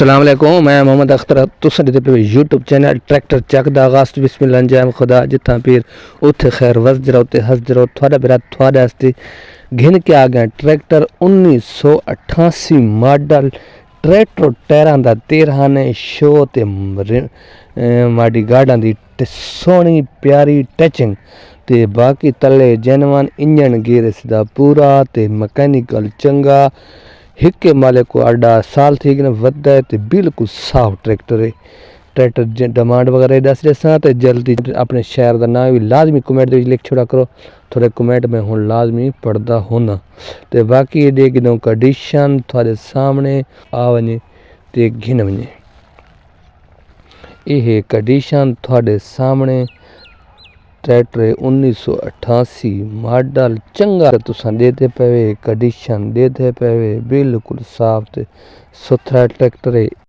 अस्सलाम वालेकुम, मैं मोहम्मद अख्तर। तुसां दे पे यूट्यूब चैनल ट्रैक्टर चक दा आगाज़ बिस्मिल्लाह अंजाम खुदा जिथा पीर उत्थे खैर वसद रहो ते हसद रहो। थोड़ा बेरा थोड़े वास्ते घिन के आ गया ट्रैक्टर 1988 मॉडल ट्रैक्टर टायरां दा 13 ने शो ते माड़ी गाड़ां दी सोहनी प्यारी टचिंग ते बाकी तले जेनवन इंजन गेयर इसदा पूरा ते मैकेनिकल चंगा हिक्के मालिक को आडा साल थी गए वधा है तो बिल्कुल साफ ट्रैक्टर है। ट्रैक्टर डिमांड वगैरह दस दसा तो जल्दी अपने शहर का नाम भी लाजमी कमेंट लिख छोड़ा करो। थोड़े कमेंट में हूँ लाजमी पढ़ता होना तो बाकी ये देख दो कंडीशन थोड़े सामने आ वने तो घिन वने। यह कंडीशन थोड़े सामने ट्रैक्टर 1988 मॉडल चंगा तुसा देते पे कंडीशन देते पे बिल्कुल साफ सुथरा ट्रैक्टर है।